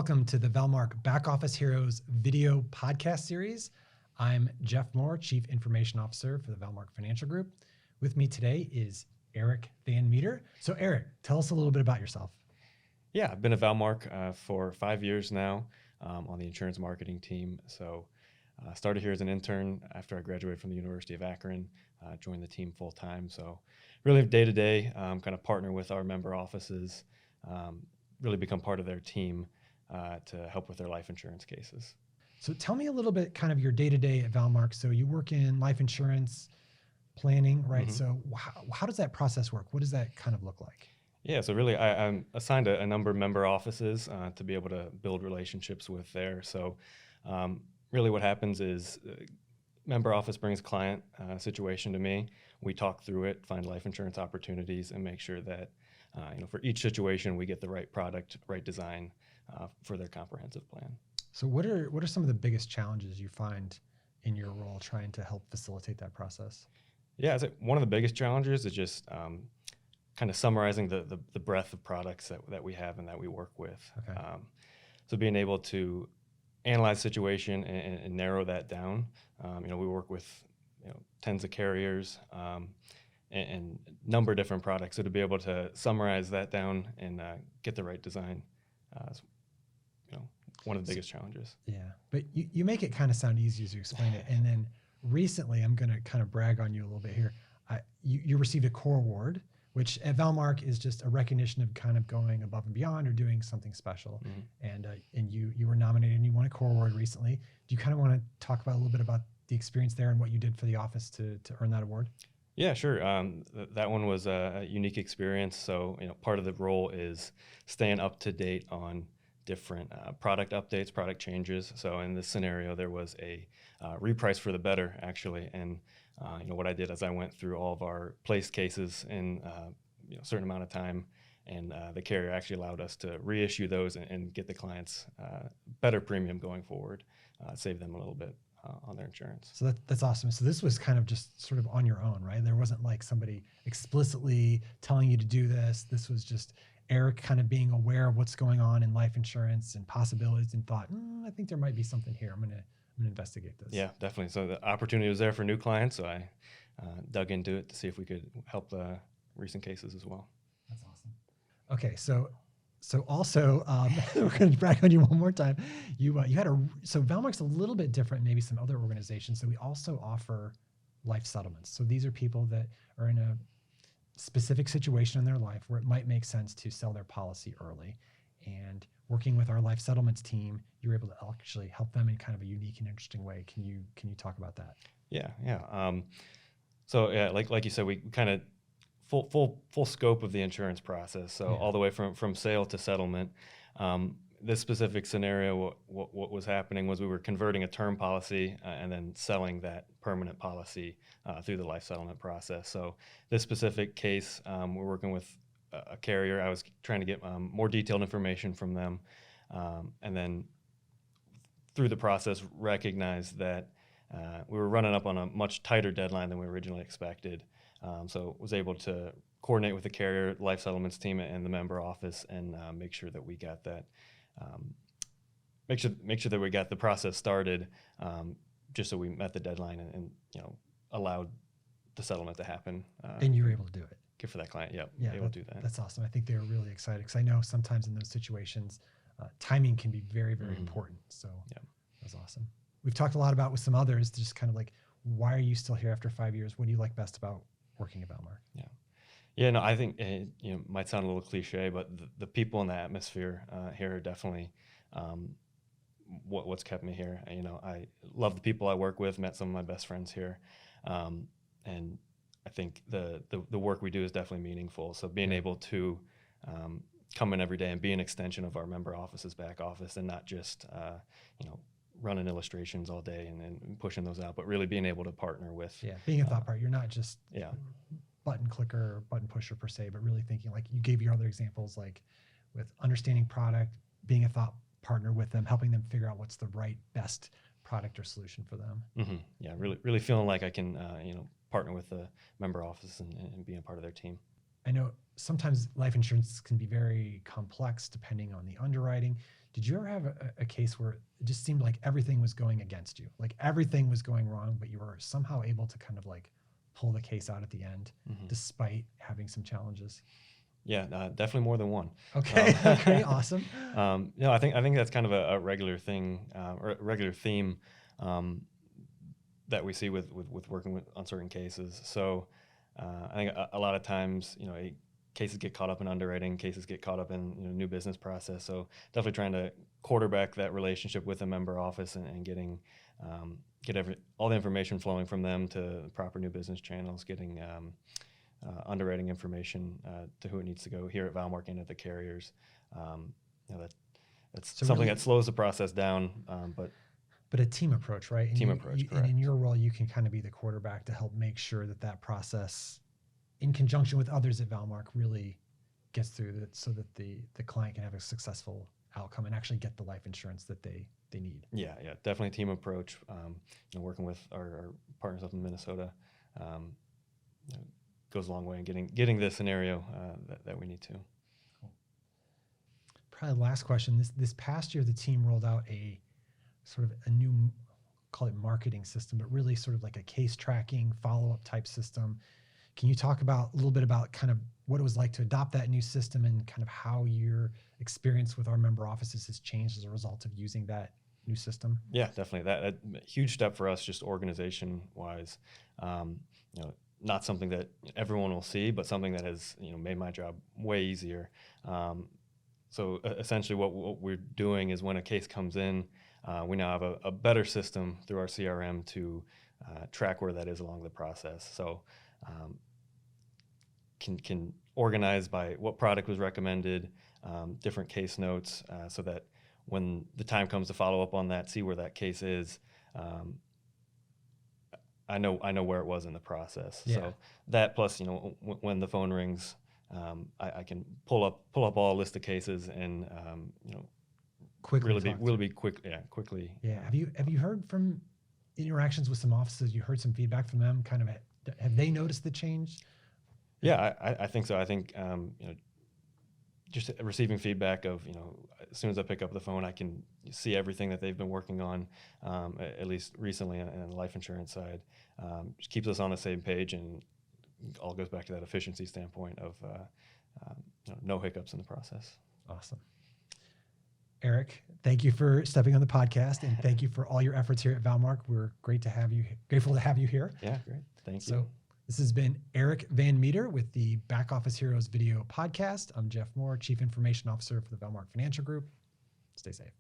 Welcome to the Valmark Back Office Heroes video podcast series. I'm Geoff Moore, Chief Information Officer for the Valmark Financial Group. With me today is Eric Van Meter. So Eric, tell us a little bit about yourself. Yeah, I've been at Valmark for 5 years now on the insurance marketing team. So started here as an intern after I graduated from the University of Akron, joined the team full time. So really day to day, kind of partner with our member offices, really become part of their team to help with their life insurance cases. So tell me a little bit kind of your day-to-day at Valmark. So you work in life insurance planning, right? Mm-hmm. So how does that process work? What does that kind of look like? Yeah, so really I'm assigned a number of member offices to be able to build relationships with there. So really what happens is member office brings client situation to me. We talk through it, find life insurance opportunities, and make sure that for each situation we get the right product, right design for their comprehensive plan. So what are some of the biggest challenges you find in your role trying to help facilitate that process? Yeah, I think one of the biggest challenges is just kind of summarizing the breadth of products that we have and that we work with. Okay. So being able to analyze the situation and narrow that down. We work with tens of carriers and number of different products. So to be able to summarize that down and get the right design is one of the biggest challenges. Yeah, but you make it kind of sound easy as you explain it. And then recently, I'm going to kind of brag on you a little bit here. You received a core award, which at Valmark is just a recognition of kind of going above and beyond or doing something special. Mm-hmm. And you were nominated and you won a core award recently. Do you kind of want to talk about a little bit about the experience there and what you did for the office to earn that award? Yeah, sure. That one was a unique experience. So, part of the role is staying up to date on different product updates, product changes. So in this scenario, there was a reprice for the better, actually. And what I did is I went through all of our placed cases in a certain amount of time, and the carrier actually allowed us to reissue those and get the clients better premium going forward, save them a little bit on their insurance. So that's awesome. So this was kind of just sort of on your own, right? There wasn't like somebody explicitly telling you to do this. This was just Eric kind of being aware of what's going on in life insurance and possibilities and thought, I think there might be something here. I'm gonna investigate this. Yeah, definitely. So the opportunity was there for new clients, so I dug into it to see if we could help the recent cases as well. That's awesome. Okay, so also we're going to brag on you one more time. So Valmark's a little bit different, maybe some other organizations. So we also offer life settlements. So these are people that are in a specific situation in their life where it might make sense to sell their policy early. And working with our life settlements team, you're able to actually help them in kind of a unique and interesting way. Can you talk about that? Yeah. So yeah, like you said, we kind of full scope of the insurance process. So all the way from sale to settlement. This specific scenario, what was happening was we were converting a term policy and then selling that permanent policy through the life settlement process. So this specific case, we're working with a carrier. I was trying to get more detailed information from them, and then through the process recognized that we were running up on a much tighter deadline than we originally expected. So was able to coordinate with the carrier, life settlements team, and the member office, and make sure that we got that. Make sure that we got the process started, just so we met the deadline and allowed the settlement to happen. And you were able to do it. Good for that client. Yeah, able to do that. That's awesome. I think they were really excited because I know sometimes in those situations, timing can be very, very important. So that's awesome. We've talked a lot about with some others, just kind of like, why are you still here after 5 years? What do you like best about working at Valmark? Yeah. No, I think it might sound a little cliche, but the people and the atmosphere here are definitely what's kept me here. I love the people I work with. Met some of my best friends here, and I think the work we do is definitely meaningful. So being able to come in every day and be an extension of our member office's back office, and not just running illustrations all day and pushing those out, but really being able to partner with. Yeah, being a thought partner. You're not just button clicker or button pusher per se, but really thinking, like you gave your other examples, like with understanding product, being a thought partner with them, helping them figure out what's the right best product or solution for them. Mm-hmm. Yeah, really feeling like I can partner with the member office and be a part of their team. I know sometimes life insurance can be very complex depending on the underwriting. Did you ever have a case where it just seemed like everything was going against you? Like everything was going wrong, but you were somehow able to kind of like pull the case out at the end despite having some challenges? Yeah, definitely more than one. Okay. Okay. Awesome. I think that's kind of a regular thing, or a regular theme that we see with working on certain cases. So I think a lot of times, cases get caught up in underwriting, cases get caught up in new business process. So definitely trying to quarterback that relationship with a member office and getting all the information flowing from them to the proper new business channels, getting underwriting information to who it needs to go here at Valmark and at the carriers. That's So something really- that slows the process down, But a team approach, right? And Team you- approach, you- correct. And in your role, you can kind of be the quarterback to help make sure that process, in conjunction with others at Valmark, really gets through that, so that the client can have a successful outcome and actually get the life insurance that they need. Yeah, definitely team approach. Working with our partners up in Minnesota goes a long way in getting the scenario that we need to. Probably the last question. This past year, the team rolled out a sort of a new, call it marketing system, but really sort of like a case tracking follow-up type system. Can you talk a little bit about kind of what it was like to adopt that new system and kind of how your experience with our member offices has changed as a result of using that new system? Yeah, definitely. That huge step for us, just organization wise. Not something that everyone will see, but something that has made my job way easier. So essentially, what we're doing is when a case comes in, we now have a better system through our CRM to track where that is along the process. So can organize by what product was recommended, different case notes, so that when the time comes to follow up on that, see where that case is, I know where it was in the process. Yeah. So that plus, when the phone rings, I can pull up all list of cases and Quickly quickly. Yeah. Have you heard from interactions with some offices? You heard some feedback from them. Kind of, have they noticed the change? Yeah, I think so. I think just receiving feedback of as soon as I pick up the phone, I can see everything that they've been working on, at least recently on the life insurance side. Just keeps us on the same page, and all goes back to that efficiency standpoint of no hiccups in the process. Awesome. Eric, thank you for stepping on the podcast, and thank you for all your efforts here at Valmark. We're grateful to have you here. Yeah, great. Thank you. So this has been Eric Van Meter with the Back Office Heroes video podcast. I'm Geoff Moore, Chief Information Officer for the Valmark Financial Group. Stay safe.